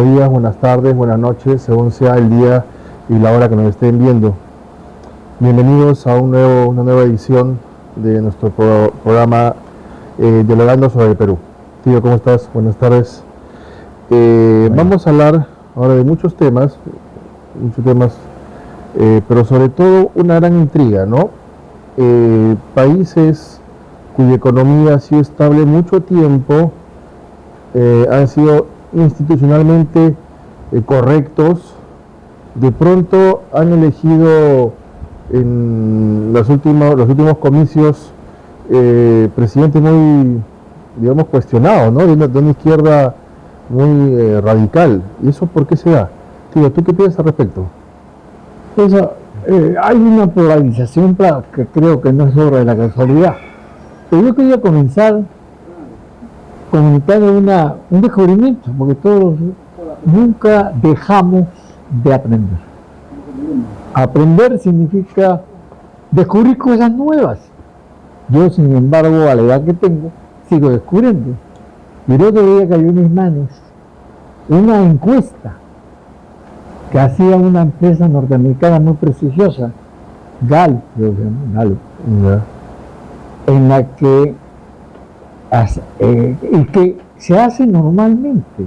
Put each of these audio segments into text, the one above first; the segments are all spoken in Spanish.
buenos días, buenas tardes, buenas noches, según sea el día y la hora que nos estén viendo. Bienvenidos a una nueva edición de nuestro programa Dialogando sobre el Perú. Tío, ¿cómo estás? Buenas tardes. Vamos a hablar ahora de muchos temas, pero sobre todo una gran intriga, ¿no? Países cuya economía ha sido estable mucho tiempo, han sido institucionalmente correctos, de pronto han elegido en los últimos comicios presidentes muy, digamos, cuestionados, ¿no? De una izquierda muy radical. ¿Y eso por qué se da? Tío, ¿tú qué piensas al respecto? Eso, hay una polarización que creo que no es obra de la casualidad. Pero yo quería comenzar comunicando un descubrimiento, porque todos nunca dejamos de aprender. Aprender significa descubrir cosas nuevas. Yo, sin embargo, a la edad que tengo, sigo descubriendo. Y el otro día cayó en mis manos una encuesta que hacía una empresa norteamericana muy prestigiosa, Gallup, en la que y que se hace normalmente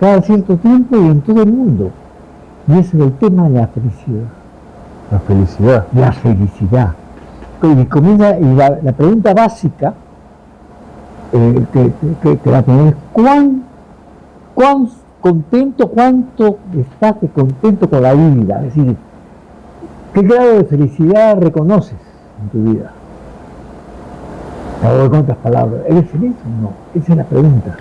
cada cierto tiempo y en todo el mundo, y es el tema de la felicidad. La felicidad. La felicidad. Y comienza, y la pregunta básica que la tenés, ¿cuán contento, cuánto estás de contento con la vida? Es decir, ¿qué grado de felicidad reconoces en tu vida? Con otras palabras, ¿eres feliz o no? Esa es la pregunta.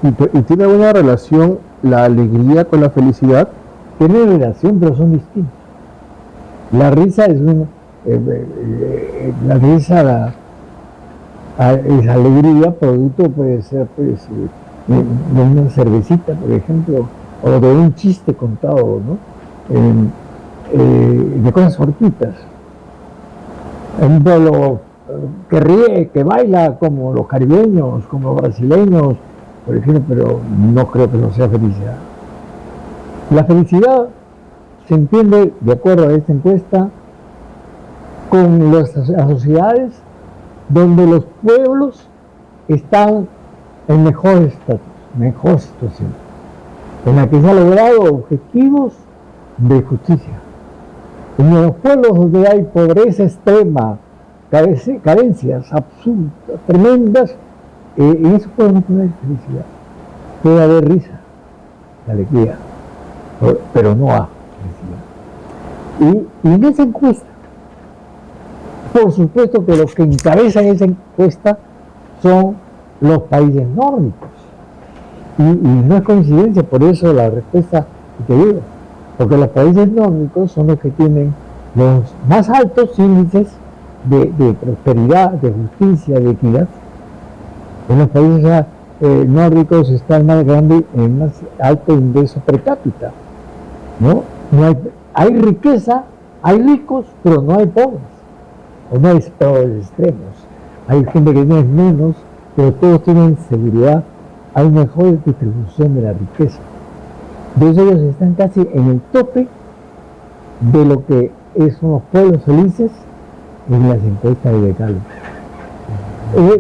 ¿Y tiene alguna relación la alegría con la felicidad? Tiene relación, pero son distintos. La risa es es alegría, producto puede ser pues, de una cervecita, por ejemplo, o de un chiste contado, ¿no? De cosas fortuitas. Un pueblo que ríe, que baila, como los caribeños, como los brasileños, por ejemplo, pero no creo que no sea felicidad. La felicidad se entiende, de acuerdo a esta encuesta, con las sociedades donde los pueblos están en mejor estatus, mejor situación, en la que se han logrado objetivos de justicia. En los pueblos donde hay pobreza extrema, carencias absurdas, tremendas, en esos pueblos no hay felicidad. Puede haber risa, alegría, pero no hay felicidad. Y en esa encuesta, por supuesto que los que encabezan esa encuesta son los países nórdicos. Y no es coincidencia, por eso la respuesta que te digo, porque los países nórdicos son los que tienen los más altos índices de prosperidad, de justicia, de equidad. En los países nórdicos está el más grande, el más alto ingreso per cápita, ¿no? Hay riqueza, hay ricos, pero no hay pobres, o no hay pobres extremos. Hay gente que tiene menos, pero todos tienen seguridad, hay mejor distribución de la riqueza. Entonces ellos están casi en el tope de lo que son los pueblos felices en las encuestas de Gallup.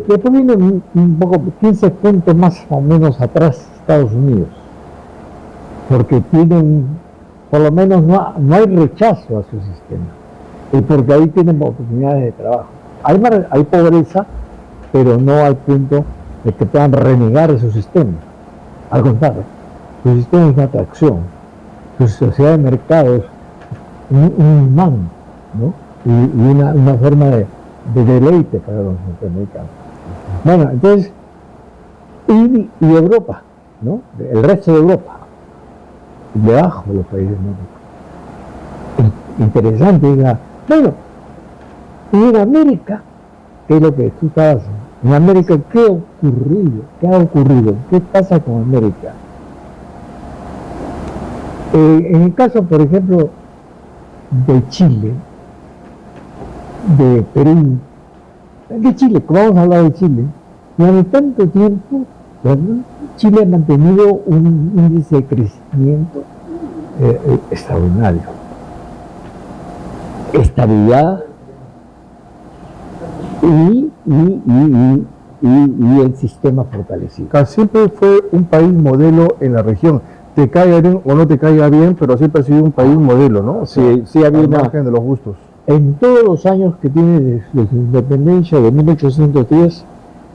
Después viene un poco 15 puntos más o menos atrás Estados Unidos, porque tienen, por lo menos no hay rechazo a su sistema, y porque ahí tienen oportunidades de trabajo. Hay pobreza, pero no al punto de que puedan renegar de su sistema. Al contrario, su sistema es una atracción, su sociedad de mercado es un imán, ¿no? Y una forma de deleite para los norteamericanos. Bueno, entonces, y Europa, ¿no? El resto de Europa, debajo de los países nórdicos. Interesante, diga, bueno, y en América, ¿qué es lo que tú estabas haciendo? En América, ¿qué ha ocurrido? ¿Qué ha ocurrido? ¿Qué pasa con América? En el caso, por ejemplo, de Chile, de Perú, de Chile, como vamos a hablar de Chile, durante tanto tiempo, Chile ha mantenido un índice de crecimiento extraordinario. Estabilidad y el sistema fortalecido. Siempre fue un país modelo en la región. Te caiga bien o no te caiga bien, pero siempre ha sido un país modelo, ¿no? Sí, sí, había al una, margen de los gustos. en todos los años que tiene desde su independencia de 1810,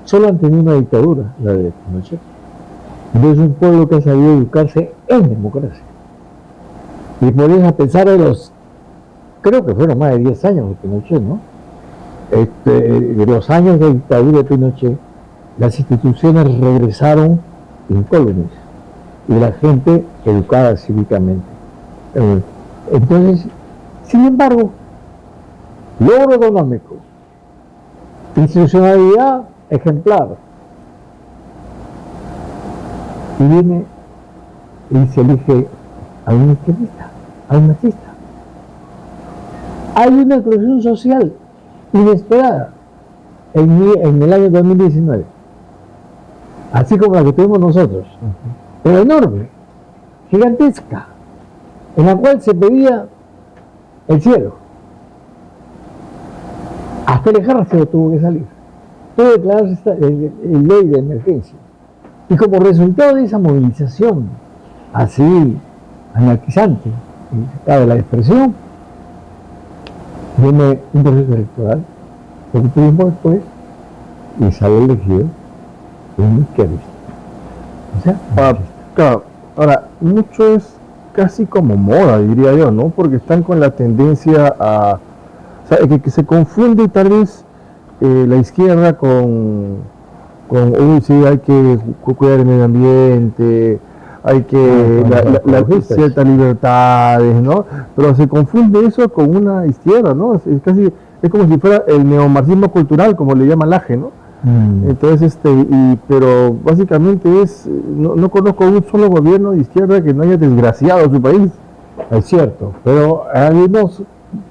solo han tenido una dictadura, la de Pinochet. Entonces, un pueblo que ha sabido educarse en democracia. Y por eso, a pesar de los, creo que fueron más de 10 años de Pinochet, ¿no? De los años de dictadura de Pinochet, las instituciones regresaron incólumes y la gente educada cívicamente. Entonces, sin embargo, logro económico, institucionalidad ejemplar, y viene y se elige a un izquierdista, a un marxista. Hay una explosión social inesperada en el año 2019, así como la que tuvimos nosotros, pero enorme, gigantesca, en la cual se pedía el cielo. Hasta el ejército tuvo que salir, tuvo que declararse ley de emergencia. Y como resultado de esa movilización así anarquizante, de la expresión, viene un proceso electoral, poco tiempo después, y sale elegido un izquierdista. O sea, claro, ahora, mucho es casi como moda, diría yo, ¿no? Porque están con la tendencia a... O sea, que se confunde tal vez la izquierda uy, sí, hay que cuidar el medio ambiente, hay que ciertas libertades, ¿no? Pero se confunde eso con una izquierda, ¿no? Es casi, es como si fuera el neomarxismo cultural, como le llama Laje, ¿no? Entonces, pero básicamente no conozco un solo gobierno de izquierda que no haya desgraciado su país. Es cierto, pero hay unos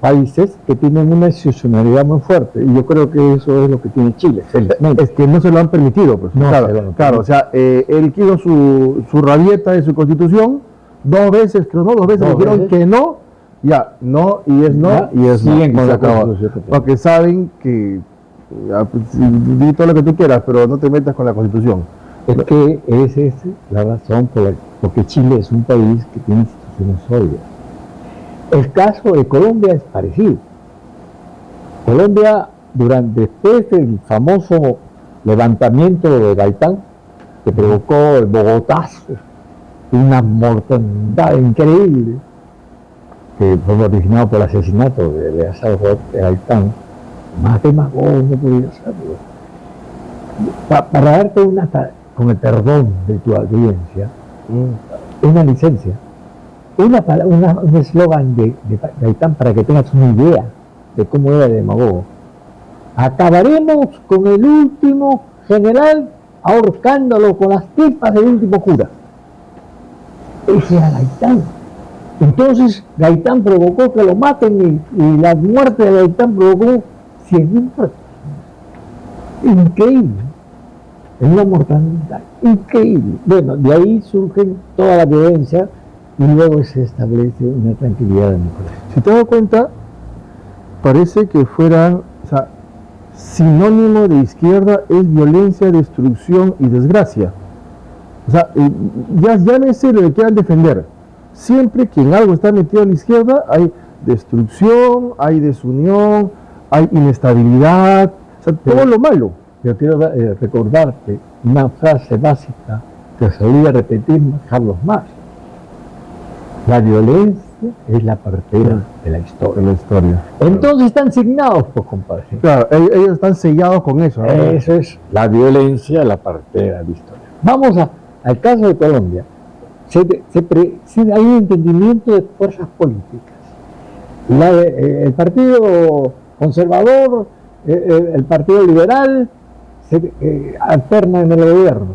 países que tienen una institucionalidad muy fuerte, y yo creo que eso es lo que tiene Chile, felizmente. Es que no se lo han permitido, pues. No, claro, o sea, él quiso su rabieta de su constitución, dos veces dijeron que no, ya, no, y es no, y es no, y se acabó. Porque saben que, ya, pues, di todo lo que tú quieras, pero no te metas con la constitución. Es que esa es la razón porque Chile es un país que tiene instituciones sólidas. El caso de Colombia es parecido. Colombia, después del famoso levantamiento de Gaitán, que provocó el Bogotazo, una mortandad increíble, que fue originado por el asesinato de Gaitán, más demagogo no podía serlo. Para darte con el perdón de tu audiencia, una licencia, un eslogan de Gaitán para que tengas una idea de cómo era el demagogo. Acabaremos con el último general ahorcándolo con las tripas del último cura. Ese era Gaitán. Entonces Gaitán provocó que lo maten y la muerte de Gaitán provocó 100.000 muertos. Increíble. Es una mortandad increíble. Bueno, de ahí surge toda la violencia y luego se establece una tranquilidad democrática. Si te das cuenta, parece que fueran, o sea, sinónimo de izquierda es violencia, destrucción y desgracia. O sea, ya no sé lo que quieran defender. Siempre que en algo está metido a la izquierda hay destrucción, hay desunión, hay inestabilidad, o sea, todo lo malo. Yo quiero recordarte una frase básica que solía repetir Carlos Marx. La violencia es la partera de la historia. Entonces están signados, pues, compadre. Claro, ellos están sellados con eso, ¿no? Eso es la violencia, la partera de la historia. Vamos al caso de Colombia. Hay un entendimiento de fuerzas políticas. El Partido Conservador, el Partido Liberal, se alternan en el gobierno.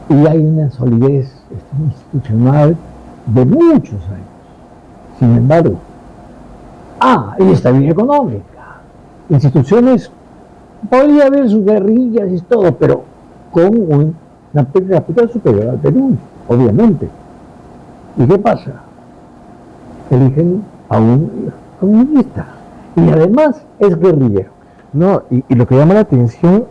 Y hay una solidez institucional de muchos años. Sin embargo, y estabilidad económica. Instituciones, podría haber sus guerrillas y todo, pero con una per cápita superior al Perú, obviamente. ¿Y qué pasa? Eligen a un comunista y además es guerrillero. No, y lo que llama la atención,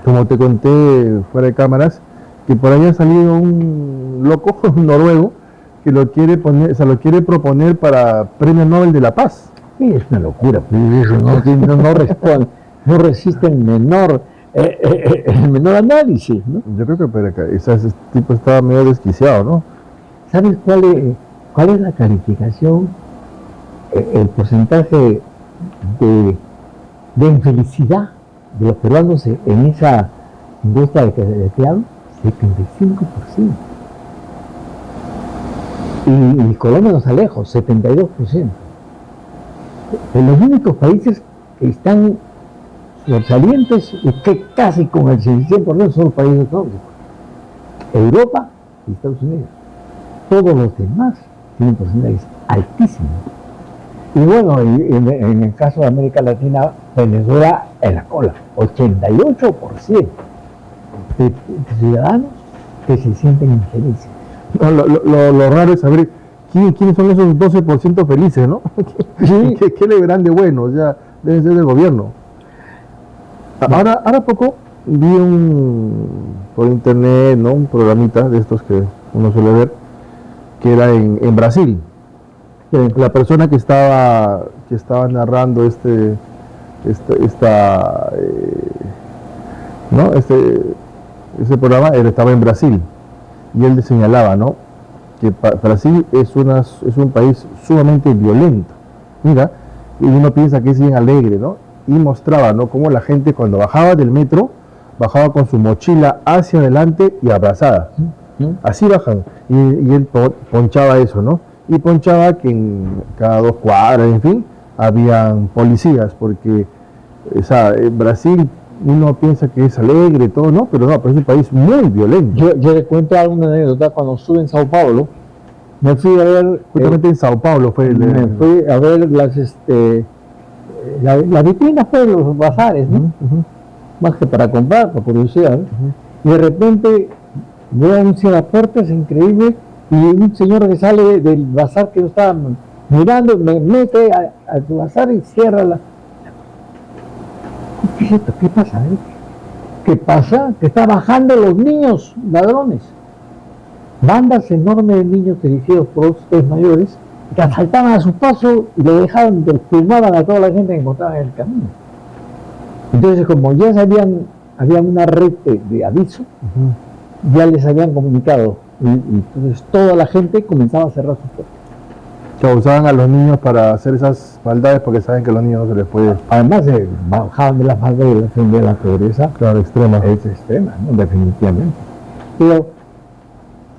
como te conté fuera de cámaras, que por ahí ha salido un loco un noruego que lo quiere poner, o sea, lo quiere proponer para Premio Nobel de la Paz. Sí, es una locura, pues eso no responde, no resiste el menor análisis, ¿no? Yo creo que ese tipo estaba medio desquiciado, ¿no? ¿Sabes cuál es la calificación? El porcentaje de infelicidad de los peruanos en esa industria de que te hablo, 75%. Y Colombia no está lejos, 72%. En los únicos países que están sobresalientes y que casi con el 100% son los países nórdicos. Europa y Estados Unidos. Todos los demás tienen porcentajes altísimos. Y bueno, en el caso de América Latina, Venezuela en la cola, 88% de ciudadanos que se sienten infelices. No, lo raro es saber quiénes son esos 12% felices, ¿no? Sí. ¿Qué le verán de bueno? O sea, deben ser del gobierno. Ahora poco vi por internet, ¿no? Un programita de estos que uno suele ver, que era en Brasil. La persona que estaba narrando ese programa, él estaba en Brasil y él señalaba, ¿no? Que Brasil es un país sumamente violento. Mira, y uno piensa que es bien alegre, ¿no? Y mostraba, ¿no? Cómo la gente cuando bajaba del metro, bajaba con su mochila hacia adelante y abrazada. Así bajan. Y él ponchaba eso, ¿no? Y ponchaba que en cada 2 cuadras, en fin, habían policías, porque Brasil uno piensa que es alegre, todo, ¿no? Pero es un país muy violento. Yo le cuento alguna anécdota. Cuando estuve en Sao Paulo, me fui a ver... Justamente en Sao Paulo fue me fui a ver las vitrinas, pues, los bazares, ¿no? Más que para comprar, por curiosidad, ¿no? Y de repente veo un cierrapuertas increíble y un señor que sale del bazar que yo estaba mirando, me mete a su bazar y cierra la... ¿Qué es esto? ¿Qué pasa? ¿Qué pasa? Que está bajando los niños ladrones. Bandas enormes de niños dirigidos por otros mayores que asaltaban a su paso y le dejaban, filmaban a toda la gente que encontraban en el camino. Entonces, como ya había una red de aviso, ya les habían comunicado, y entonces toda la gente comenzaba a cerrar sus puertas. Que usaban a los niños para hacer esas maldades porque saben que a los niños no se les puede... Además, bajaban de la falda de la pobreza. Claro, extrema. Es extrema, ¿no? Definitivamente. Pero,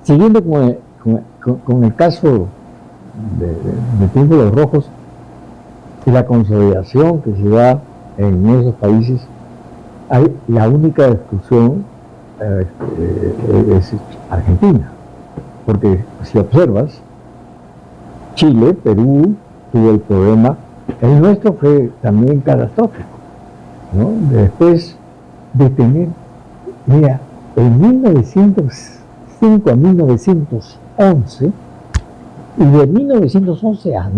siguiendo con el caso de Triángulos Rojos y la consolidación que se da en esos países, la única exclusión es Argentina, porque si observas, Chile, Perú tuvo el problema, el nuestro fue también catastrófico, ¿no? Después de tener, mira, en 1905 a 1911 y de 1911 a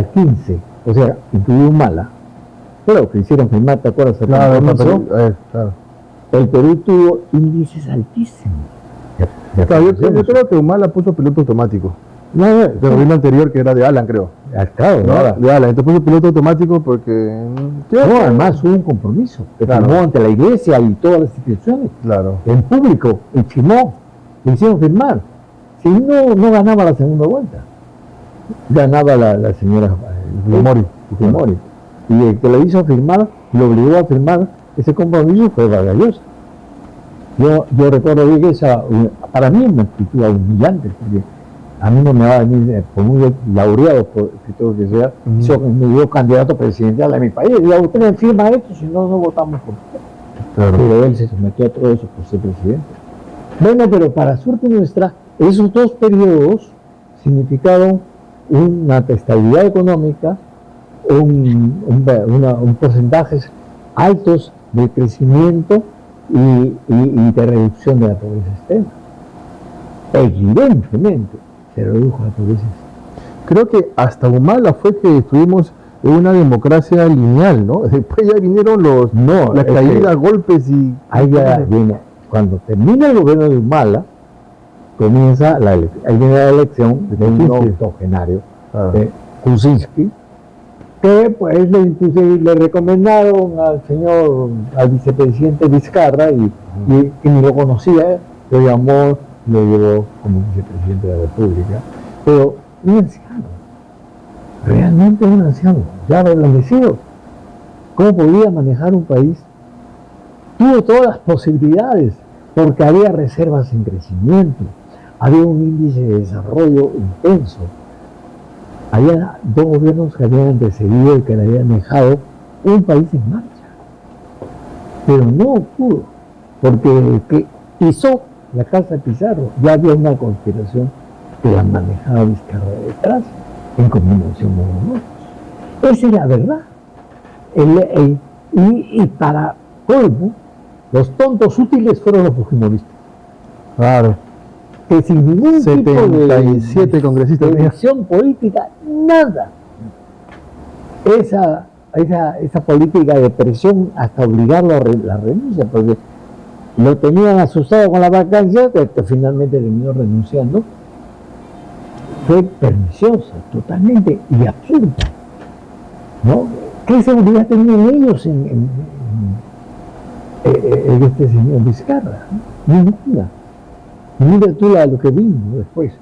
15, o sea, incluido Humala, claro, que hicieron firmar, ¿te acuerdas? Claro. El Perú tuvo índices altísimos. Claro, yo creo que Humala puso piloto automático. Del gobierno anterior, que era de Alan, creo. Claro, ¿No? De Alan. Entonces puso piloto automático porque... No, además hubo un compromiso. Que firmó ante la iglesia y todas las instituciones. Claro. En público. Y firmó. Le hicieron firmar. Si no ganaba la segunda vuelta. Ganaba la señora Fujimori. Y el que le hizo firmar, lo obligó a firmar ese compromiso fue Vargas Llosa. Yo recuerdo bien que para mí es una actitud humillante, porque a mí no me va a venir por muy laureado por escritor que sea, me dio candidato presidencial de mi país. Y usted me firma esto, si no votamos por usted. Claro. Pero él se sometió a todo eso por ser presidente. Bueno, pero para suerte nuestra, esos 2 periodos significaron una estabilidad económica un porcentajes altos de crecimiento y de reducción de la pobreza extrema. Evidentemente se redujo la pobreza extrema. Creo que hasta Humala fue que estuvimos en una democracia lineal, ¿no? Después ya vinieron las caídas, golpes y... Ahí ya viene, cuando termina el gobierno de Humala, comienza ahí viene la elección de un octogenario, de Kuczynski, que pues le recomendaron al vicepresidente Vizcarra y que ni lo conocía, lo llamó, lo llevó como vicepresidente de la República, pero un anciano, realmente un anciano, ya establecido. ¿Cómo podía manejar un país? Tuvo todas las posibilidades, porque había reservas en crecimiento, había un índice de desarrollo intenso. Había dos gobiernos que habían antecedido y que le habían dejado un país en marcha. Pero no pudo, porque el que pisó la casa de Pizarro, ya había una conspiración que la manejaba Vizcarra detrás, en combinación con nosotros. Esa es la verdad. Y para colmo, los tontos útiles fueron los fujimoristas. Claro. Que sin ningún 77 tipo congresistas de acción política, nada. Esa política de presión hasta obligarlo a la renuncia, porque lo tenían asustado con la vacancia, que finalmente terminó renunciando, fue perniciosa, totalmente, y absurda, ¿no? ¿Qué seguridad tenían ellos en este señor Vizcarra? Ninguna. Mira tú lo que vino después.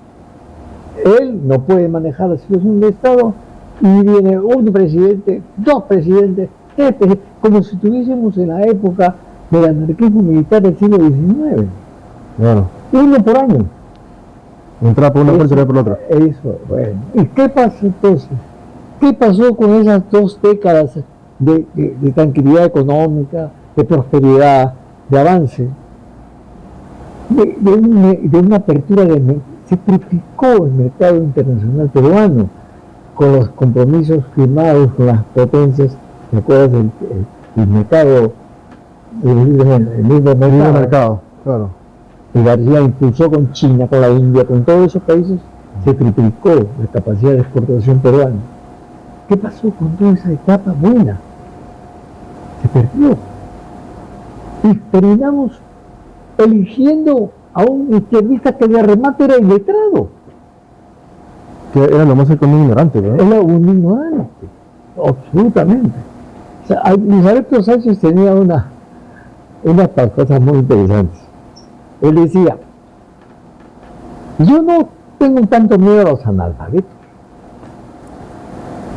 Él no puede manejar la situación del Estado y viene un presidente, dos presidentes, tres presidentes, como si estuviésemos en la época del anarquismo militar del siglo XIX. Bueno. Uno por año. Entraba por una fuerza y por la otra. Eso, bueno. ¿Y qué pasó entonces? ¿Qué pasó con esas 2 décadas de tranquilidad económica, de prosperidad, de avance? De una apertura se triplicó el mercado internacional peruano con los compromisos firmados con las potencias. ¿Te acuerdas del mercado? El libre mercado, claro. Y García impulsó con China, con la India, con todos esos países, se triplicó la capacidad de exportación peruana. ¿Qué pasó con toda esa etapa buena? Se perdió. Y terminamos eligiendo a un izquierdista que de remate era iletrado. Que era lo más cercano a un ignorante, ¿verdad? Era un ignorante, absolutamente. O sea, Luis Alberto Sánchez tenía unas cosas muy interesantes. Él decía, yo no tengo tanto miedo a los analfabetos,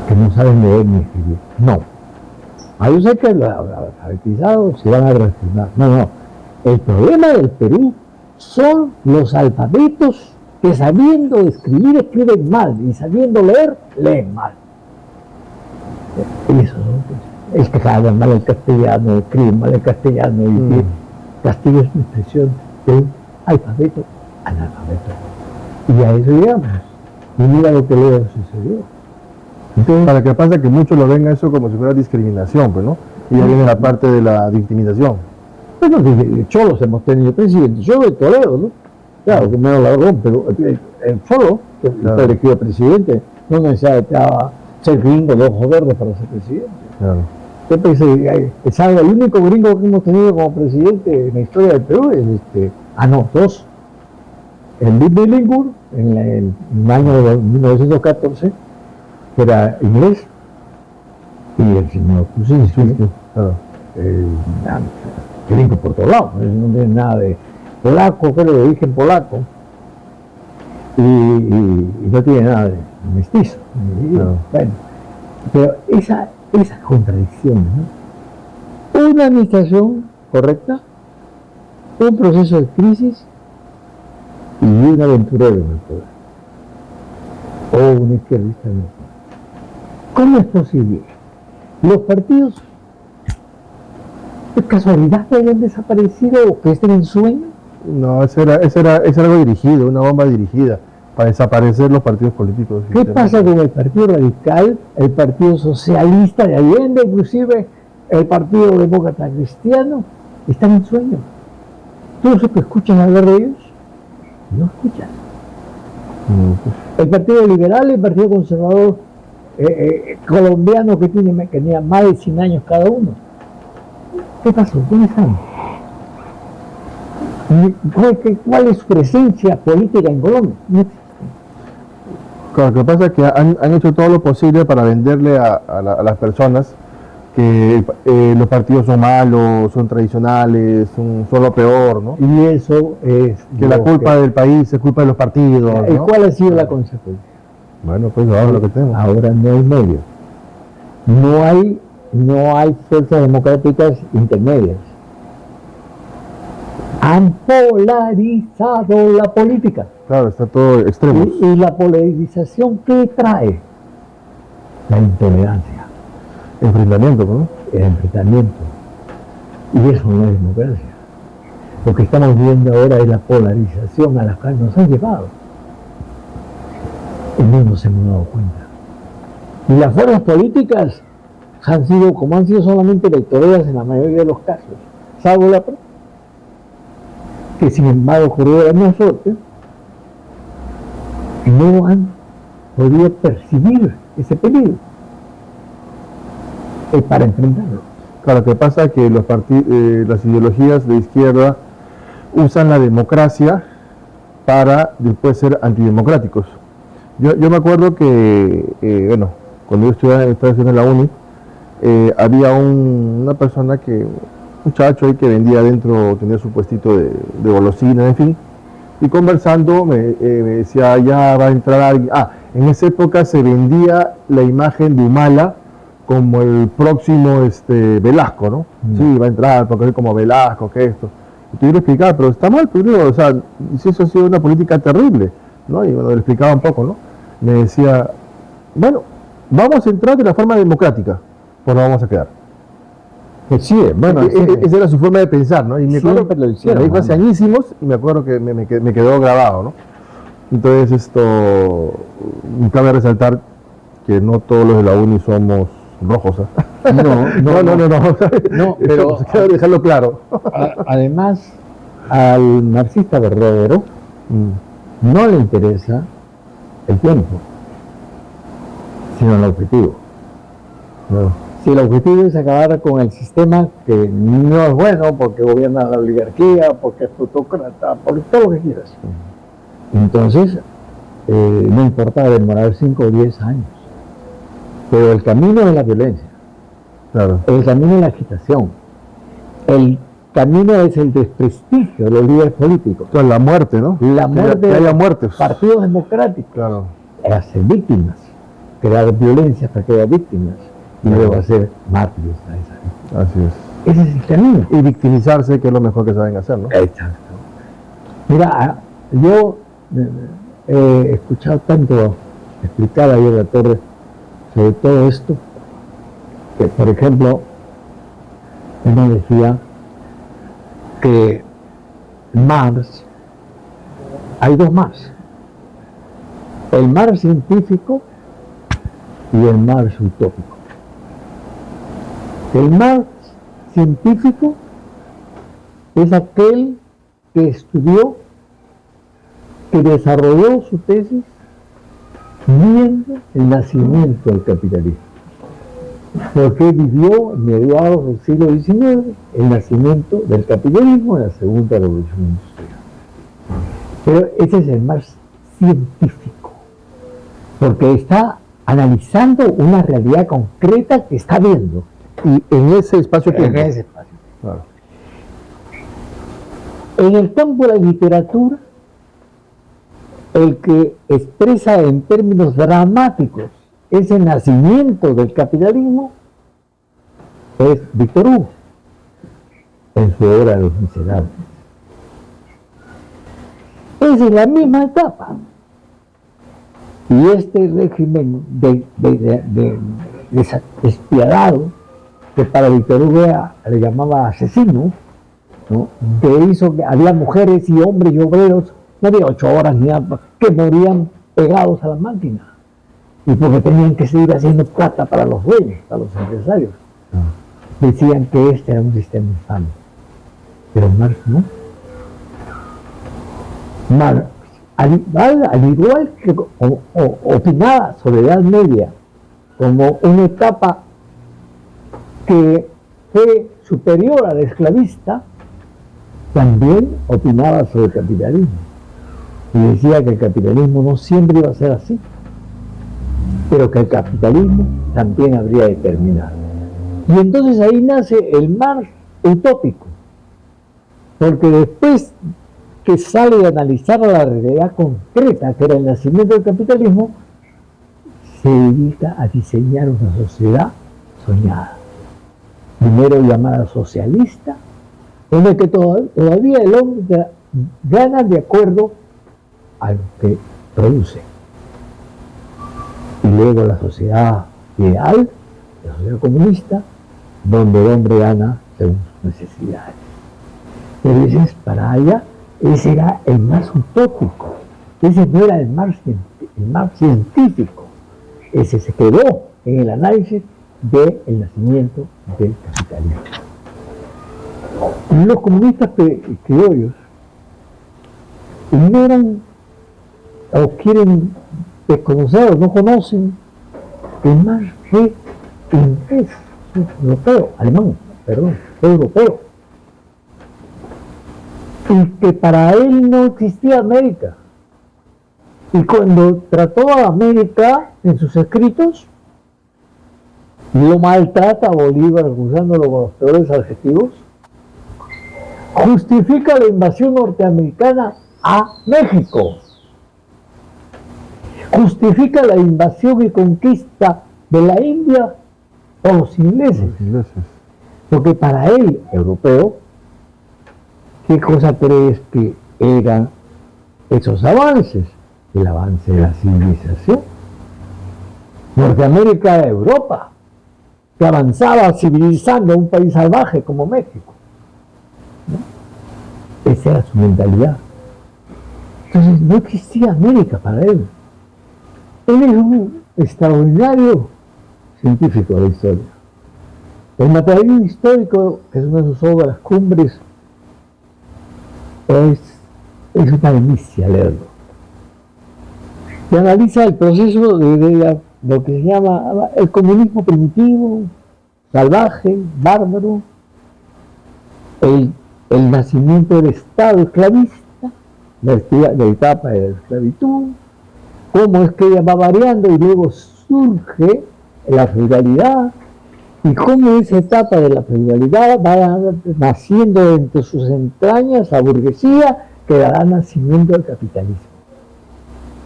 que no saben leer ni escribir. No. Yo sé que los alfabetizados se van a reaccionar. No. El problema del Perú son los alfabetos que sabiendo escribir escriben mal y sabiendo leer leen mal. Eso, ¿no? Es que hablan mal el castellano, escriben mal el castellano y castigo es una expresión de un alfabeto analfabeto. Y a eso llegamos. Y mira lo que luego sucedió. Entonces, para que pasa que muchos lo ven eso como si fuera discriminación, pues, ¿no? Y ya viene la parte de la victimización. Bueno, de cholos hemos tenido presidentes. Yo de Toledo, ¿no? Claro, que me da la razón, pero el Foro, que está elegido presidente, no necesitaba ser gringo de ojos verdes para ser presidente. Claro. ¿Qué pensé? El único gringo que hemos tenido como presidente en la historia del Perú es dos. El Lee Billingham, en el año de 1914, que era inglés, y el señor Kuczynski, claro, gringo por todos lados, no tiene nada de polaco, creo de origen polaco, y no tiene nada de mestizo. Claro. Bueno, pero esa contradicción, ¿no? Una administración correcta, un proceso de crisis y un aventurero en el poder, o un izquierdista en el poder. ¿Cómo es posible? Los partidos de casualidad que hayan desaparecido o que estén en sueño. No, ese era algo dirigido, una bomba dirigida. para desaparecer los partidos políticos. ¿Qué pasa con el Partido Radical, el Partido Socialista de Allende, inclusive el Partido Demócrata Cristiano? Están en sueño. ¿Todos los que escuchan hablar de ellos? No escuchan. El Partido Liberal, el Partido Conservador colombiano que tenía más de 100 años cada uno. ¿Qué pasó? ¿Dónde están? ¿Cuál es su presencia política en Colombia? No existe. Claro, lo que pasa es que han hecho todo lo posible para venderle a las personas que los partidos son malos, son tradicionales, son lo peor, ¿no? Y eso es... Que la culpa del país es culpa de los partidos, ¿Y ¿no? cuál ha sido la consecuencia? Bueno, pues ahora lo que tenemos. Ahora no hay medio. No hay fuerzas democráticas intermedias. Han polarizado la política. Claro, está todo extremo. Y la polarización, ¿qué trae? La intolerancia. Enfrentamiento, ¿no? El enfrentamiento. Y eso no es democracia. Lo que estamos viendo ahora es la polarización a la cual nos han llevado. Y no nos hemos dado cuenta. Y las fuerzas políticas han sido solamente electoreras en la mayoría de los casos, salvo la PRO, que sin embargo corrió la suerte, no han podido percibir ese peligro para enfrentarlo. Claro, lo que pasa es que las ideologías de izquierda usan la democracia para después ser antidemocráticos. Yo me acuerdo que, cuando yo estaba estudiando en la uni, había una persona un muchacho ahí que vendía adentro, tenía su puestito de golosina, en fin, y conversando me decía, ya va a entrar alguien. En esa época se vendía la imagen de Humala como el próximo Velasco, ¿no? Sí, va a entrar porque es como Velasco, que esto. Y tú le explicaba, pero está mal, pero, o sea, si eso ha sido una política terrible, ¿no? Y bueno, le explicaba un poco, ¿no? Me decía, bueno, vamos a entrar de la forma democrática, pero vamos a quedar. Pues sí, bueno, esa era su forma de pensar, ¿no? Y me acuerdo, lo hicieron, me dijo hace añísimos y me acuerdo que me quedó grabado, ¿no? Entonces cabe resaltar que no todos los de la uni somos rojos, ¿eh? No, pero quiero dejarlo claro. Además, al marxista verdadero no le interesa el tiempo, sino el objetivo. No. Si el objetivo es acabar con el sistema que no es bueno porque gobierna la oligarquía, porque es plutócrata, por todo lo que quieras, entonces no importa demorar 5 o 10 años, pero el camino es la violencia, Claro. el camino es la agitación, el camino es el desprestigio de los líderes políticos, Entonces, la muerte, ¿no? la muerte que haya de muertes. partidos democráticos, Claro. hacer víctimas, crear violencia para que haya víctimas y luego hacer mártires a esa víctima. Así es. Ese es el camino. Y victimizarse, que es lo mejor que saben hacer, ¿no? Exacto. Mira, yo he escuchado tanto explicar ayer a la torre sobre todo esto, que por ejemplo, él nos decía que Marx, hay dos Marx, el Marx científico y el Marx utópico. El Marx científico es aquel que estudió, que desarrolló su tesis viendo el nacimiento del capitalismo, porque vivió en mediados del siglo XIX el nacimiento del capitalismo en la segunda revolución industrial. Pero ese es el Marx científico, porque está analizando una realidad concreta que está viendo. Y en ese espacio-tiempo. En ese espacio. Claro. En el campo de la literatura, el que expresa en términos dramáticos ese nacimiento del capitalismo es Víctor Hugo, en su obra Los Miserables. Es en la misma etapa. Y este régimen despiadado, que para Víctor Hugo le llamaba asesino, ¿no? Que hizo que había mujeres y hombres y obreros no había 8 horas ni nada, que morían pegados a la máquina. Y porque tenían que seguir haciendo plata para los dueños, para los empresarios. Decían que este era un sistema infame. Pero Marx no. Marx, al igual que opinaba sobre la Edad Media como una etapa que fue superior a la esclavista, también opinaba sobre el capitalismo. Y decía que el capitalismo no siempre iba a ser así, pero que el capitalismo también habría de terminar. Y entonces ahí nace el Marx utópico, porque después que sale de analizar la realidad concreta, que era el nacimiento del capitalismo, se dedica a diseñar una sociedad soñada, primero llamada socialista, en el que todavía el hombre gana de acuerdo a lo que produce. Y luego la sociedad ideal, la sociedad comunista, donde el hombre gana según sus necesidades. Pero para allá, ese era el más utópico, ese no era el Marx científico, ese se quedó en el análisis del nacimiento del capitalismo. Los comunistas criollos ignoran o quieren desconocer o no conocen que Marx fue inglés, europeo, y que para él no existía América. Y cuando trató a América en sus escritos, lo maltrata a Bolívar acusándolo con los peores adjetivos, justifica la invasión norteamericana a México, justifica la invasión y conquista de la India por los ingleses. Porque para él, europeo, ¿qué cosa crees que eran esos avances? El avance de la civilización. Norteamérica era Europa, que avanzaba civilizando a un país salvaje como México, ¿no? Esa era su mentalidad. Entonces no existía América para él. Él es un extraordinario científico de la historia. El materialismo histórico, que es una de sus obras cumbres, es una delicia leerlo. Y analiza el proceso de lo que se llama el comunismo primitivo, salvaje, bárbaro, el nacimiento del Estado esclavista, la etapa de la esclavitud, cómo es que ella va variando y luego surge la feudalidad, y cómo esa etapa de la feudalidad va naciendo entre sus entrañas la burguesía que dará nacimiento al capitalismo.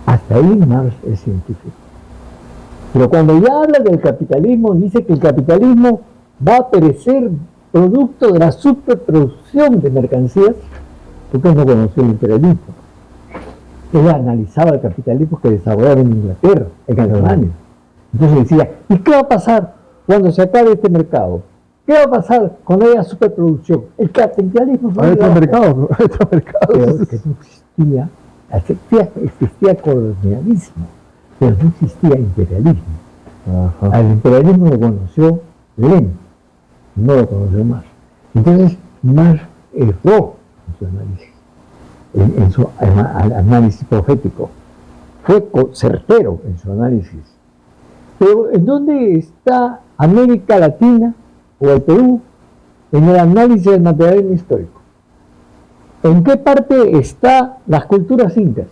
Hasta ahí Marx es científico. Pero cuando ya habla del capitalismo, dice que el capitalismo va a perecer producto de la superproducción de mercancías, porque no conoció el imperialismo. Él analizaba el capitalismo que desarrollaba en Inglaterra, en Alemania. Entonces decía, ¿y qué va a pasar cuando se acabe este mercado? ¿Qué va a pasar cuando haya superproducción? El capitalismo hay otro mercado. Pero que no existía colonialismo, pero no existía imperialismo. Ajá. Al imperialismo lo conoció Lenin, no lo conoció Marx. Entonces Marx erró en su análisis profético. Fue certero en su análisis. Pero ¿en dónde está América Latina o el Perú en el análisis del materialismo histórico? ¿En qué parte están las culturas incas?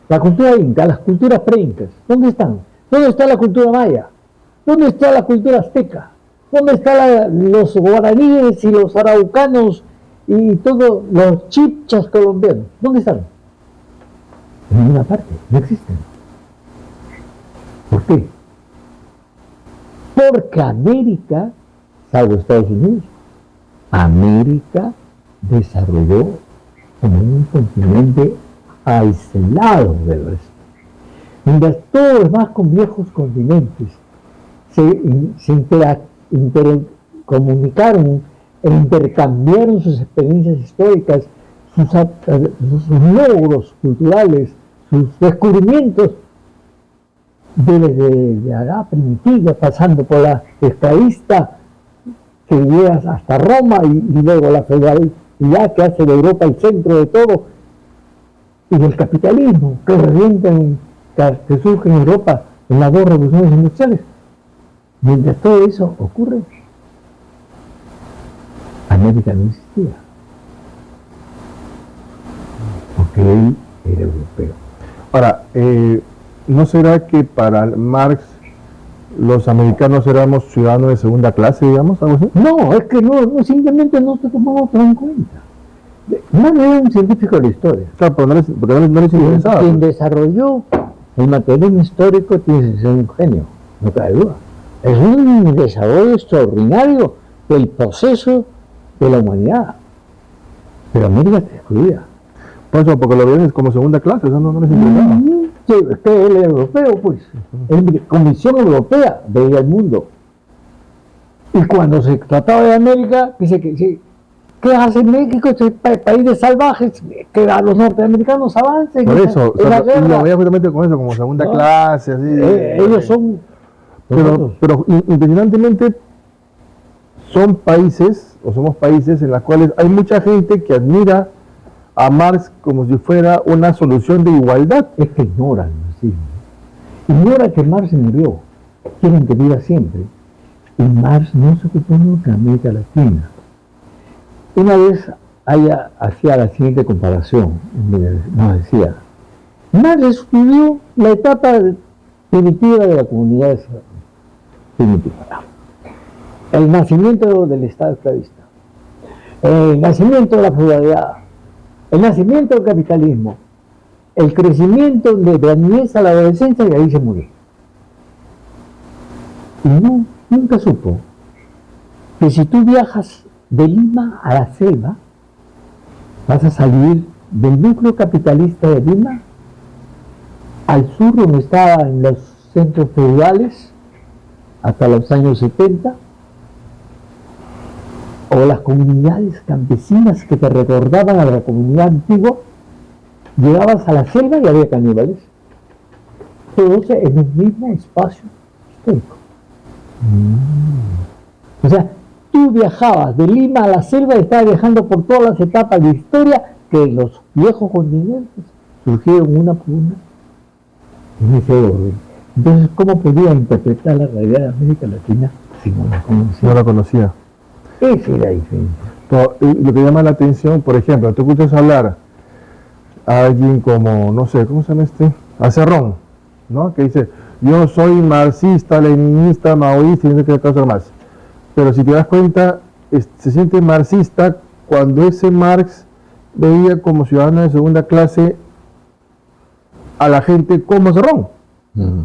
La cultura inca, las culturas pre-incas, ¿dónde están? ¿Dónde está la cultura maya? ¿Dónde está la cultura azteca? ¿Dónde están los guaraníes y los araucanos y todos los chipchas colombianos? ¿Dónde están? En ninguna parte, no existen. ¿Por qué? Porque América, salvo Estados Unidos, América desarrolló como un continente aislado del resto. Mientras todos los más viejos continentes se comunicaron e intercambiaron sus experiencias históricas, sus logros culturales, sus descubrimientos de la edad primitiva, pasando por la esclavista que llega hasta Roma y luego la feudalidad que hace de Europa el centro de todo, y del capitalismo que revienta que surge en Europa en las dos revoluciones industriales. Mientras todo eso ocurre, América no existía, porque él era europeo. Ahora, ¿no será que para Marx los americanos éramos ciudadanos de segunda clase, digamos, algo así? No, es que no simplemente no se tomaba todo en cuenta. Marx era un científico de la historia. Claro, pero no les interesaba. Quien desarrolló el materialismo histórico tiene que ser un genio, no cabe duda. Es un desarrollo extraordinario del proceso de la humanidad. Pero América está excluida. Por eso, porque lo ven como segunda clase, eso no les interesaba. Sí, es que él es europeo, pues. Él, con visión europea, veía el mundo. Y cuando se trataba de América, dice que sí. ¿Qué hace México, este país de salvajes? Que a los norteamericanos avancen. Por eso, en la guerra. lo veía justamente con eso, como segunda clase, así. Ellos son. Pero impresionantemente son países, o somos países en los cuales hay mucha gente que admira a Marx como si fuera una solución de igualdad. Es que ignoran, ¿sí? Ignora que Marx murió. Quieren que viva siempre. Y Marx no se ocupó nunca de América Latina. Una vez hacía la siguiente comparación, nos decía, Marx estudió la etapa primitiva de la comunidad primitiva. El nacimiento del Estado esclavista, el nacimiento de la feudalidad, el nacimiento del capitalismo, el crecimiento de la niñez a la adolescencia, y ahí se murió. Y nunca supo que si tú viajas de Lima a la selva, vas a salir del núcleo capitalista de Lima al sur, donde estaban los centros feudales hasta los años 70, o las comunidades campesinas que te recordaban a la comunidad antigua. Llegabas a la selva y había caníbales, todos en un mismo espacio histórico. O sea, tú viajabas de Lima a la selva y estabas viajando por todas las etapas de historia que los viejos continentes surgieron una por una en ese orden. Entonces, ¿cómo podía interpretar la realidad de América Latina si no la conocía? No la conocía. Esa era la diferencia. Pero, lo que llama la atención, por ejemplo, tú escuchas hablar a alguien como, no sé, ¿cómo se llama este? A Cerrón, ¿no? Que dice, yo soy marxista, leninista, maoísta y no sé qué cosa más. Pero si te das cuenta, se siente marxista cuando ese Marx veía como ciudadano de segunda clase a la gente como Cerrón.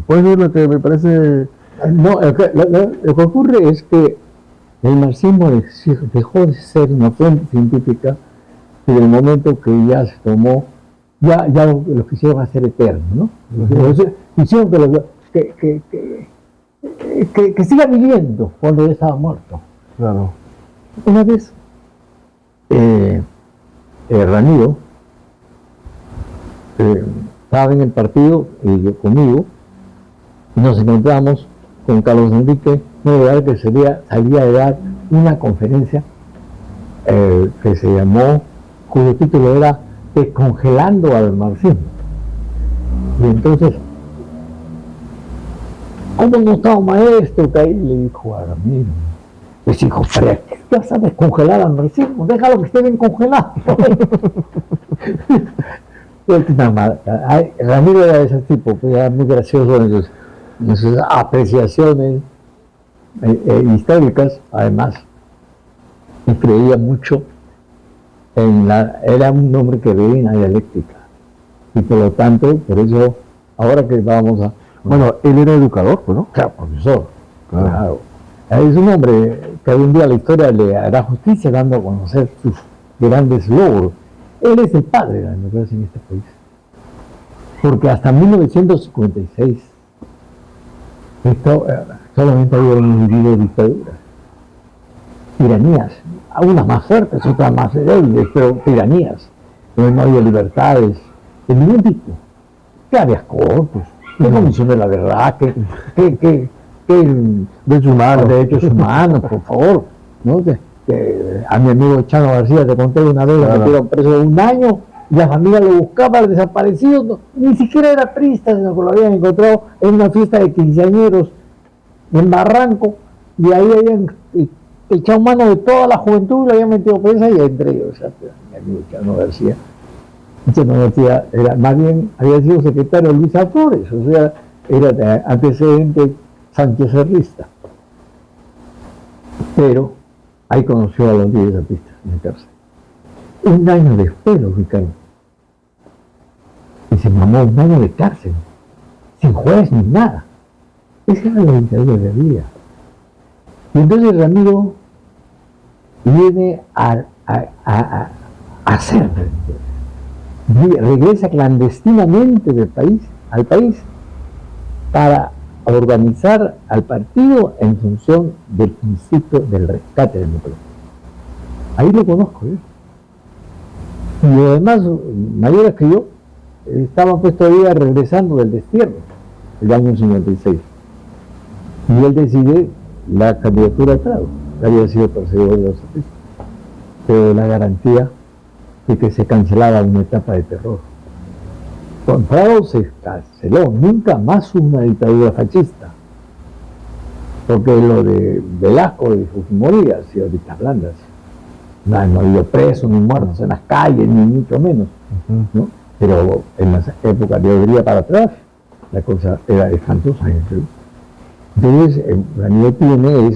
Por eso es lo que me parece... No, lo que ocurre es que el marxismo dejó de ser una fuente científica en el momento que ya se tomó, ya lo quisieron hacer eterno, ¿no? Hicieron que siga viviendo cuando ya estaba muerto. Claro. Una vez, Ramiro estaba en el partido conmigo, y nos encontramos con Carlos Enrique Novedad, que salía de dar una conferencia que se llamó, cuyo título era Descongelando al marxismo. Y entonces, ¿cómo no estaba maestro? Que ahí le dijo a Ramiro, pues hijo, ¿para qué vas a descongelar al marxismo? Déjalo que esté bien congelado. Ramiro era de ese tipo, pues era muy gracioso en sus apreciaciones históricas. Además, y creía mucho era un hombre que veía en la dialéctica, y por lo tanto, por eso, ahora que vamos a... Bueno, él era educador, ¿no? Claro, profesor, claro. Es un hombre que algún día la historia le hará justicia dando a conocer sus grandes logros. Él es el padre de la democracia en este país, porque hasta 1956 solamente habían vivido dictaduras, tiranías, unas más fuertes, otras más débiles, pero tiranías. donde no había libertades de ningún tipo, que había corpus, que comisión de la verdad, que derechos humanos, por favor, ¿no? Que a mi amigo Chano García te conté una vez, lo metieron preso de 1 año, y la familia lo buscaba, el desaparecido, no, ni siquiera era prista, sino que lo habían encontrado en una fiesta de quinceañeros en Barranco, y ahí habían echado mano de toda la juventud, lo habían metido presa, y entre ellos, mi amigo Chano García. Chano García era, más bien había sido secretario de Luis Flores, o sea, era de antecedente Sánchez Cerrista. Pero ahí conoció a los 10 zapistas en la cárcel. 1 año después lo ubicaron. Y se mamó 1 año de cárcel, sin juez ni nada. Esa era la dictadura que había. Y entonces Ramiro viene a hacer, regresa clandestinamente al país, para organizar al partido en función del principio del rescate democrático. Ahí lo conozco yo. Y los demás, mayores que yo, estaban pues todavía regresando del destierro, el año 56. Y él decide la candidatura a Prado, que había sido perseguidor de los zapistas, pero la garantía de que se cancelaba una etapa de terror. Con Prado se canceló, nunca más una dictadura fascista, porque lo de Velasco y Fujimori ha sido dictaduras blandas. No ha habido presos ni muertos en las calles, ni mucho menos, ¿no? Pero en las épocas de Odría para atrás, la cosa era espantosa en el Perú. Entonces, Ramiro tiene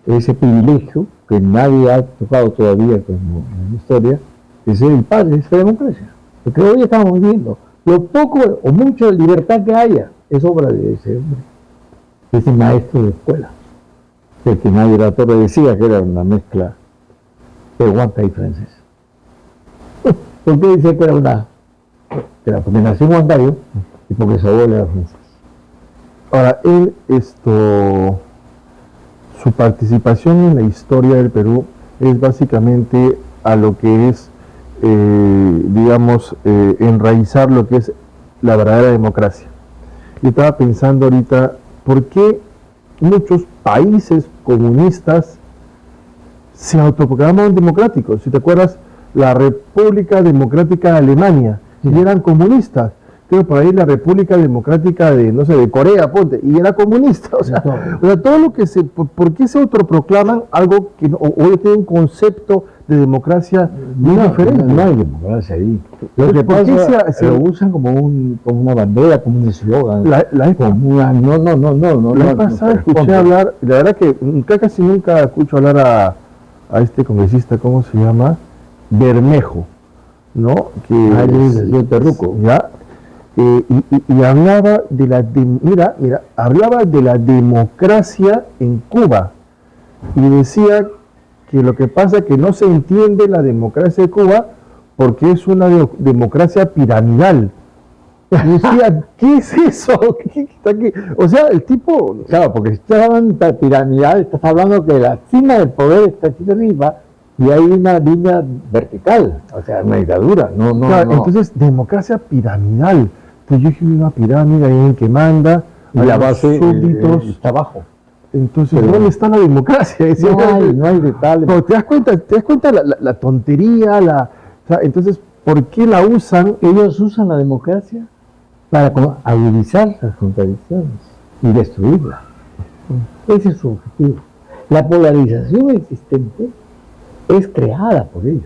ese privilegio que nadie ha tocado todavía como en la historia, de ser el padre de esta democracia. Porque hoy estamos viviendo, lo poco o mucho de libertad que haya, es obra de ese hombre, de ese maestro de escuela, del que nadie la torre decía que era una mezcla peruana y francés. ¿Por qué decía que era una? Porque nació en Huancayo y porque su abuelo era francés. Ahora, su participación en la historia del Perú es básicamente a lo que es, enraizar lo que es la verdadera democracia. Yo estaba pensando ahorita, ¿por qué muchos países comunistas se autoproclamaban democráticos? Si te acuerdas, la República Democrática de Alemania, y eran comunistas. Pero por ahí la República Democrática de Corea, ponte, y era comunista. O sea, todo lo que ¿por qué se autoproclaman algo que hoy tiene un concepto de democracia muy diferente? No hay democracia ahí. Lo que pasa se lo usan como una bandera, como un eslogan. La vez pasada escuché hablar, la verdad que casi nunca escucho hablar a este congresista, ¿cómo se llama? Bermejo, ¿no? Que Terruco. ¿Ya? Y hablaba hablaba de la democracia en Cuba y decía que lo que pasa es que no se entiende la democracia de Cuba porque es una democracia piramidal. Y decía, ¿qué es eso? ¿Qué está aquí? O sea, el tipo... Claro, porque si estás hablando de piramidal, estás hablando que la cima del poder está aquí arriba y hay una línea vertical, o sea, una dictadura. Claro, entonces, democracia piramidal. Entonces yo dije, una pirámide, hay alguien que manda, y la base súbditos está abajo. Entonces, ¿dónde está la democracia? No hay de tal. No, ¿te das cuenta la tontería? O sea, entonces, ¿por qué la usan? Ellos usan la democracia para agudizar las contradicciones y destruirla. Ese es su objetivo. La polarización existente es creada por ellos.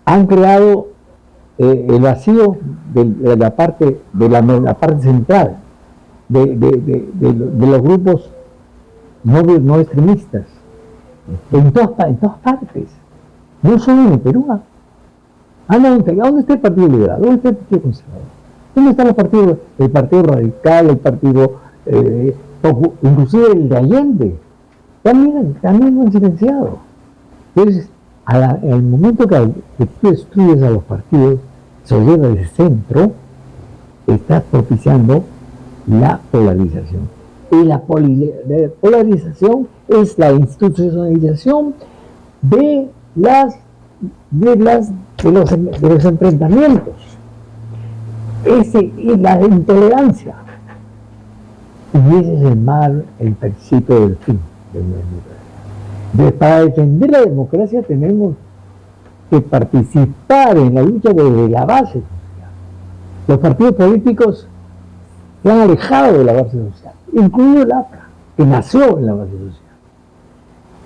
Han creado el vacío de la parte central de los grupos no extremistas en todas partes, no solo en el Perú. ¿Dónde está el Partido Liberal? ¿Dónde está el Partido Conservador? ¿Dónde está el Partido Radical, el Partido inclusive el de Allende? También lo han silenciado. Entonces, en el momento que tú destruyes a los partidos, se lleva del centro, estás propiciando la polarización. Y la polarización es la institucionalización de las de los enfrentamientos, y la intolerancia. Y ese es el mal, el principio del fin de una democracia. Para defender la democracia tenemos que participar en la lucha desde la base social. Los partidos políticos se han alejado de la base social, incluido el APRA, que nació en la base social.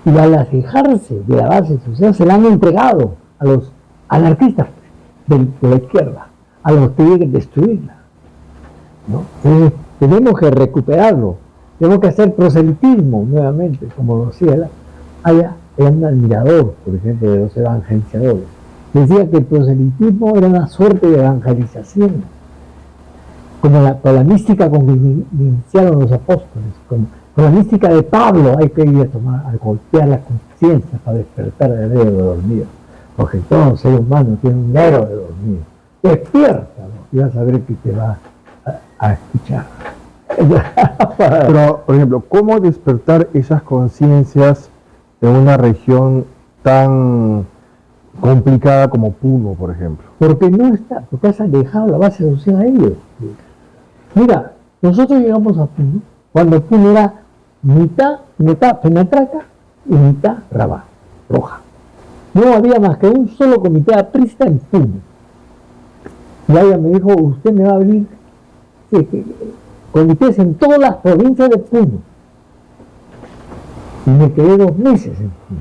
Y al alejarse de la base social se la han entregado a los anarquistas de la izquierda, a los que quieren destruirla, ¿no? Entonces, tenemos que recuperarlo, tenemos que hacer proselitismo nuevamente, como lo hacía allá. Era un admirador, por ejemplo, de los evangelizadores. Decía que el proselitismo era una suerte de evangelización, como con la mística con que iniciaron los apóstoles, con la mística de Pablo. Hay que ir a golpear la conciencia para despertar al héroe de dormido, porque todo ser humano tiene un héroe de dormido. Despiértalo y vas a ver que te va a escuchar. Pero, por ejemplo, ¿cómo despertar esas conciencias en una región tan complicada como Puno, por ejemplo? Porque has alejado la base social a ellos. Mira, nosotros llegamos a Puno cuando Puno era mitad Penatraca y mitad Rabá, Roja. No había más que un solo comité aprista en Puno. Y ella me dijo, usted me va a abrir comités en todas las provincias de Puno. Y me quedé 2 meses en Puno.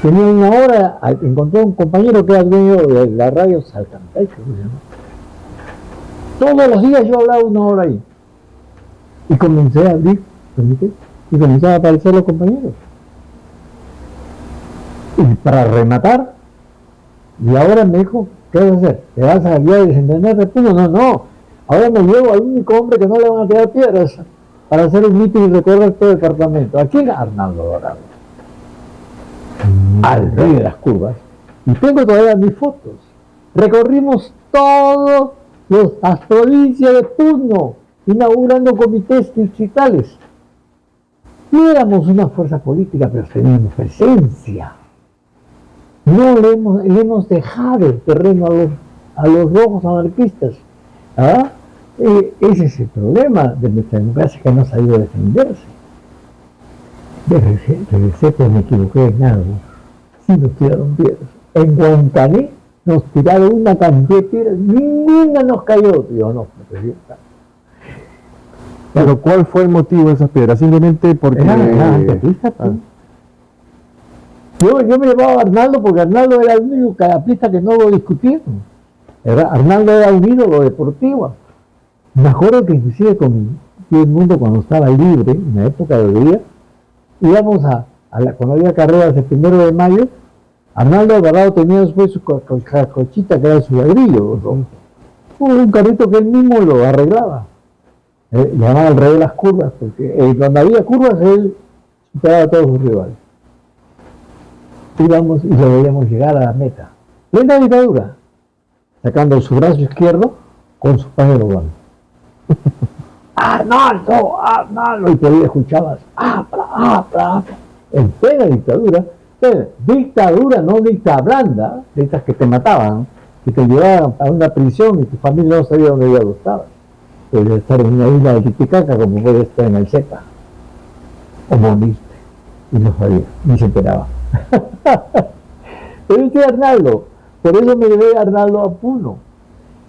Tenía una hora, encontré un compañero que era dueño de la radio Salcantay, que se llama. Todos los días yo hablaba 1 hora ahí. Y comencé a abrir comités y comenzaban a aparecer los compañeros. Y para rematar, y ahora me dijo, ¿qué vas a hacer? ¿Te vas a salir a desentender de Puno? No. Ahora me llevo al único hombre que no le van a tirar piedras para hacer un mitin y recorrer todo el departamento. ¿A quién? Arnaldo Dorado. Al rey de las curvas. Y tengo todavía mis fotos. Recorrimos todas las provincias de Puno, inaugurando comités distritales. No éramos una fuerza política, pero teníamos presencia. No le hemos dejado el terreno a los rojos anarquistas. ¿Ah? Ese es el problema de nuestra democracia, que no ha sabido defenderse. Regresé, pues me equivoqué en algo. Sí nos tiraron piedras. En Guancané nos tiraron una cantidad de piedras, ninguna nos cayó. Yo no, Pero ¿cuál fue el motivo de esas piedras? Simplemente porque... Yo me llevaba a Arnaldo porque Arnaldo era el único cayaplista que no lo discutieron. Arnaldo era un ídolo deportivo. Me acuerdo que inclusive con el mundo, cuando estaba libre, en la época de día, íbamos cuando había carreras el 1 de mayo, Arnaldo Alvarado tenía después su cochita, que era su ladrillo, un carrito que él mismo lo arreglaba. Le llamaba el rey de las curvas, porque cuando había curvas él superaba a todos sus rivales. Íbamos y lo veíamos llegar a la meta. Plena dictadura, sacando su brazo izquierdo con su pañuelo blanco. ¡Arnaldo! ¡Arnaldo! Y por ahí escuchabas ¡Apra! En plena dictadura. Dictadura, no dicta blanda, de estas que te mataban, que te llevaban a una prisión y tu familia no sabía dónde ya estabas. Podías estar en una isla de Titicaca como podías estar en el Zepa. O moriste. Y no sabía, ni se enteraba. Pero este Arnaldo, por eso me llevé a Arnaldo a Puno.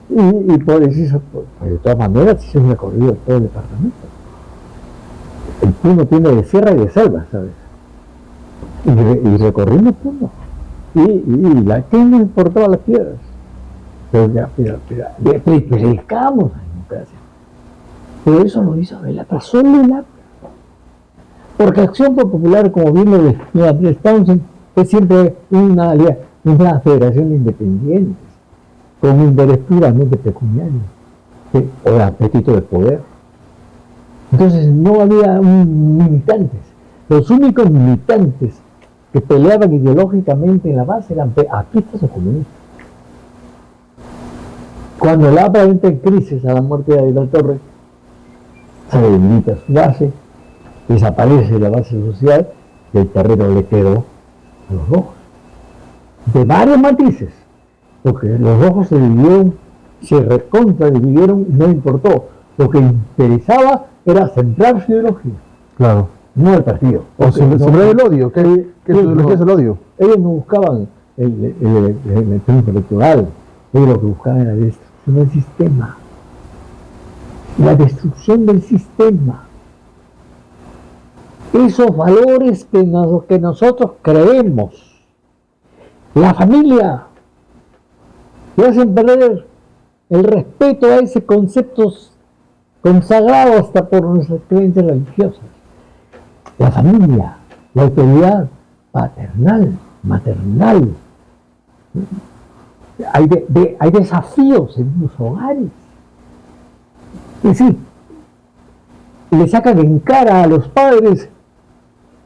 Y por eso, de todas maneras, hice un recorrido de todo el departamento. El Puno tiene de sierra y de selva, ¿sabes? Y recorrimos Puno. Y a quién nos importaba las piedras. Pero predicamos la democracia. Pero eso lo hizo Velatra, solo Velatra. Porque Acción Popular, como bien lo decía Andrés Townsend, es siempre una federación de independientes, con un interés puramente pecuniario, o de apetito de poder. Entonces no había militantes. Los únicos militantes que peleaban ideológicamente en la base eran apristas o comunistas. Cuando el APRA entra en crisis a la muerte de Aguilar Torres, se debilita su base, desaparece la base social y el terreno le quedó a los rojos. de varios matices, porque los rojos se dividieron, se recontra dividieron, no importó. Lo que interesaba era centrar su ideología, Claro. no el partido. O sembrar el odio, que su ideología es el odio. Ellos no buscaban el triunfo electoral, ellos lo que buscaban era la destrucción del sistema. La destrucción del sistema. Esos valores que nosotros creemos, la familia, le hacen perder el respeto a ese concepto consagrado hasta por nuestras creencias religiosas. La familia, la autoridad paternal, maternal. Hay desafíos en los hogares. Es decir, le sacan en cara a los padres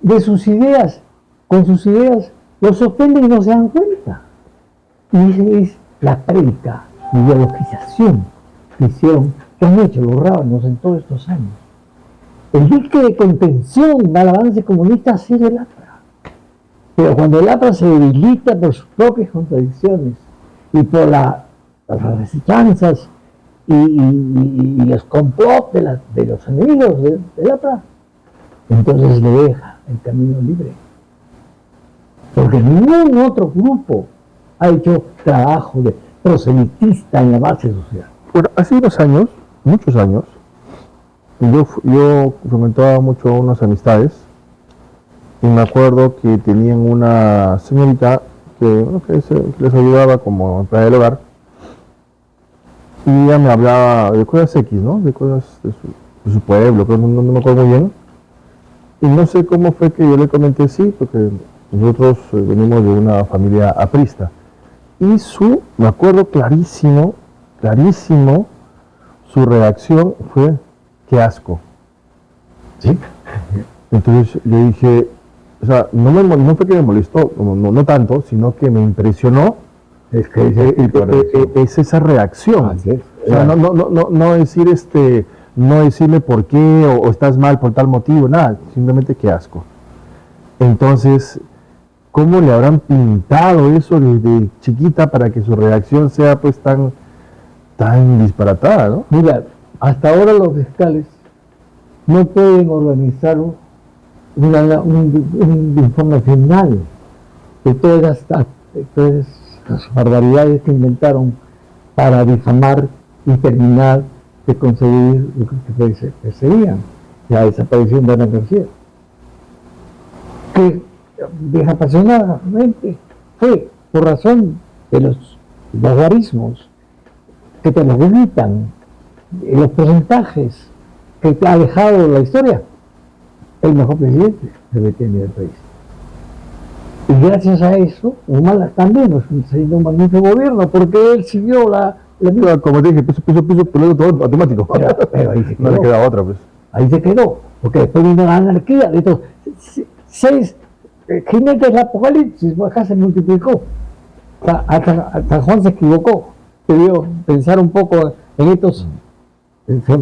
de sus ideas, con sus ideas, los ofenden y no se dan cuenta. Y esa es la prédica, la ideologización que han hecho los rábanos en todos estos años. El dique de contención al avance comunista ha sido el APRA. Pero cuando el APRA se debilita por sus propias contradicciones y por las asechanzas y los complots de los enemigos del APRA, entonces le deja el camino libre. Porque ningún otro grupo ha hecho trabajo de proselitista en la base social. Bueno, hace unos años, muchos años, yo fomentaba mucho unas amistades y me acuerdo que tenían una señorita que les ayudaba como empleada del hogar y ella me hablaba de cosas X, ¿no? De cosas de su pueblo, que no me acuerdo muy bien. Y no sé cómo fue que yo le comenté sí, porque nosotros venimos de una familia aprista. Y me acuerdo clarísimo, su reacción fue, qué asco. ¿Sí? Entonces yo dije, o sea, no fue que me molestó, no tanto, sino que me impresionó. Es que es esa reacción. Es. O sea, no decir no decirle por qué o estás mal por tal motivo, nada, simplemente qué asco. Entonces, ¿cómo le habrán pintado eso desde chiquita para que su reacción sea pues tan disparatada, ¿no? Mira, hasta ahora los fiscales no pueden organizar un informe final de todas las barbaridades que inventaron para difamar y terminar de conseguir lo que perseguían, la desaparición de Ana García. Que desapasionadamente fue por razón de los guarismos que te lo gritan, los porcentajes que te ha dejado la historia, el mejor presidente que debe tener el país. Y gracias a eso, Humala también nos enseñó un magnífico gobierno, porque él siguió como te dije, piso, piloto todo automático. Pero ahí se quedó. No le queda otra, pues. Ahí se quedó, porque después vino la anarquía. De estos 6 jinetes del apocalipsis, acá se multiplicó. Hasta Juan se equivocó. Debió pensar un poco en estos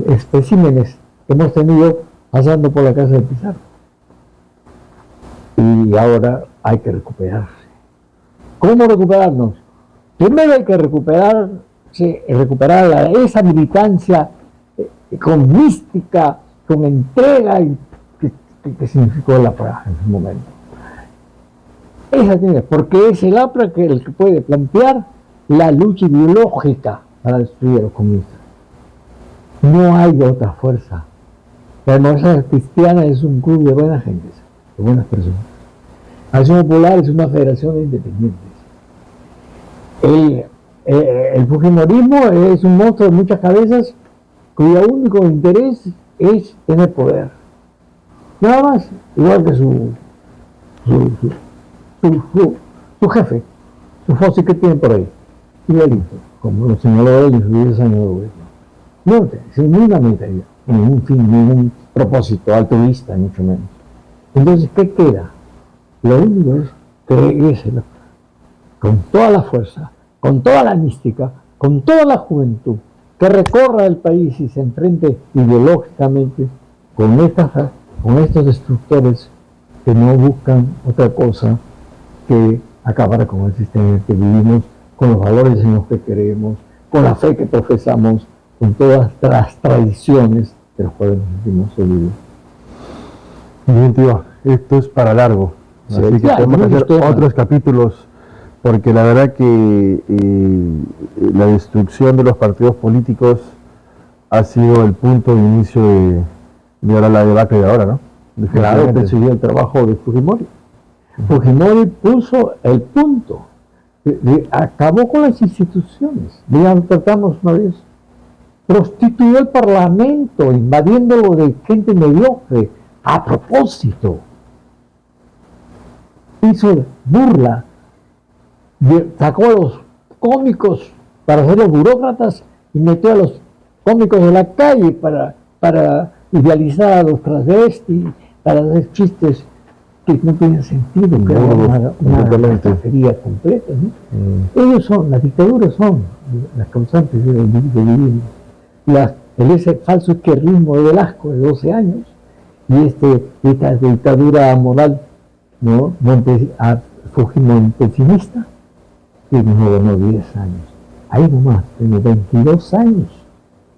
especímenes que hemos tenido pasando por la casa de Pizarro. Y ahora hay que recuperarse. ¿Cómo recuperarnos? Primero hay que recuperar esa militancia con mística, con entrega que significó el APRA en su momento. Esa tiene, porque es el APRA el que puede plantear la lucha ideológica para destruir a los comunistas. No hay otra fuerza. La democracia cristiana es un club de buenas gentes, de buenas personas. Acción Popular es una federación de independientes. El fujimorismo es un monstruo de muchas cabezas cuyo único interés es tener poder. Nada más, igual que su jefe, su fósil que tiene por ahí, igualito, como lo señaló él en sus 10 años de gobierno. No, sin ninguna mentalidad, ningún fin, ningún propósito altruista, mucho menos. Entonces, ¿qué queda? Lo único es creérselo con toda la fuerza, con toda la mística, con toda la juventud, que recorra el país y se enfrente ideológicamente con estos destructores que no buscan otra cosa que acabar con el sistema en el que vivimos, con los valores en los que creemos, con la fe que profesamos, con todas las tradiciones de las cuales nos sentimos seguros. Bien, tío, esto es para largo, Sí, así que ya, podemos hacer muchos temas. otros capítulos, porque la verdad que la destrucción de los partidos políticos ha sido el punto de inicio de ahora la debacle de ahora, ¿no? Claro que Definitivamente. siguió el trabajo de Fujimori. Fujimori puso el punto, acabó con las instituciones, ya lo tratamos una vez, prostituyó el Parlamento, invadiéndolo de gente mediocre, a propósito. Hizo burla, sacó a los cómicos para ser los burócratas y metió a los cómicos de la calle para idealizar a los travestis, para hacer chistes que no tenían sentido, que era una cacería completa, ¿no? Ellos son, las dictaduras son las causantes de vivir. Ese falso izquierdismo de Velasco de 12 años y esta dictadura moral, ¿no? Fujimontesista, que nos gobernó 10 años. Ahí nomás, tiene 22 años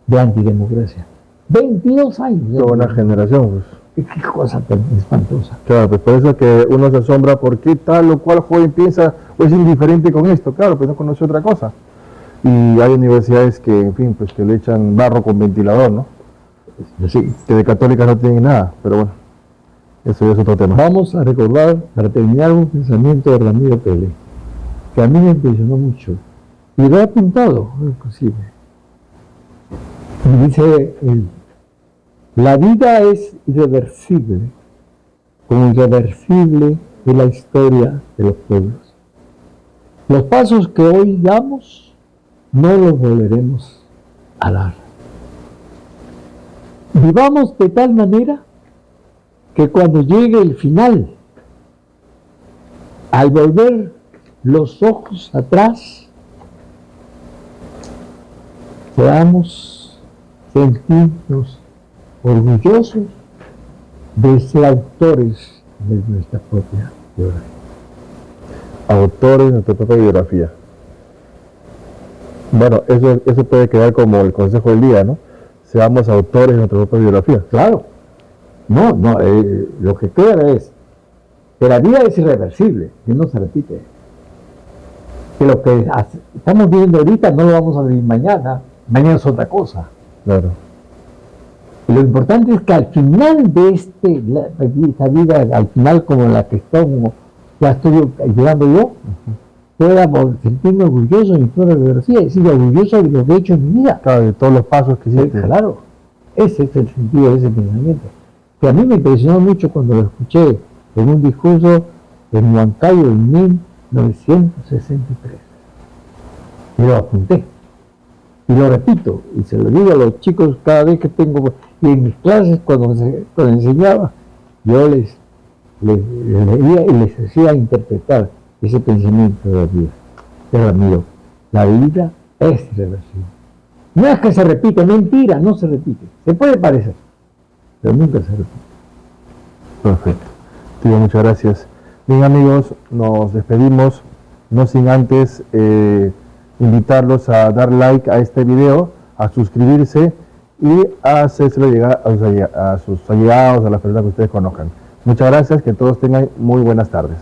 de antidemocracia. 22 años. Toda una generación, pues. Qué cosa tan espantosa. Claro, pues por eso que uno se asombra por qué tal o cual joven piensa o es indiferente con esto, claro, pues no conoce otra cosa. Y hay universidades que, en fin, pues que le echan barro con ventilador, ¿no? Sí. Que de católicas no tienen nada, pero bueno, eso ya es otro tema. Vamos a recordar, para terminar, un pensamiento de Ramiro Pele, que a mí me impresionó mucho, y lo he apuntado, inclusive. Y dice él: la vida es irreversible, como irreversible es la historia de los pueblos. Los pasos que hoy damos no los volveremos a dar. Vivamos de tal manera que cuando llegue el final, al volver los ojos atrás, podamos sentirnos orgullosos de ser autores de nuestra propia biografía. Autores de nuestra propia biografía. Bueno, eso puede quedar como el consejo del día, ¿no? Seamos autores de nuestra propia biografía. Claro. No, lo que queda es que la vida es irreversible, que no se repite. Que lo que estamos viviendo ahorita no lo vamos a vivir mañana, mañana es otra cosa. Claro. Y lo importante es que al final de esta vida, al final como la que ya estoy llegando yo, pueda sentirme orgulloso de mi propia biografía, es decir, orgulloso de lo que he hecho en mi vida. Claro, de todos los pasos que hiciste. Claro, ese es el sentido de ese pensamiento. Que a mí me impresionó mucho cuando lo escuché en un discurso en Huancayo en 1963. Y lo apunté. Y lo repito, y se lo digo a los chicos cada vez que tengo, y en mis clases cuando enseñaba, yo les leía y les hacía interpretar ese pensamiento de la vida. De Ramiro, la vida es irreversible. No es que se repite, mentira, no se repite. Se puede parecer, pero nunca se repite. Perfecto. Tío, muchas gracias. Bien, amigos, nos despedimos, no sin antes invitarlos a dar like a este video, a suscribirse y a hacérselo llegar a sus allegados, a las personas que ustedes conozcan. Muchas gracias, que todos tengan muy buenas tardes.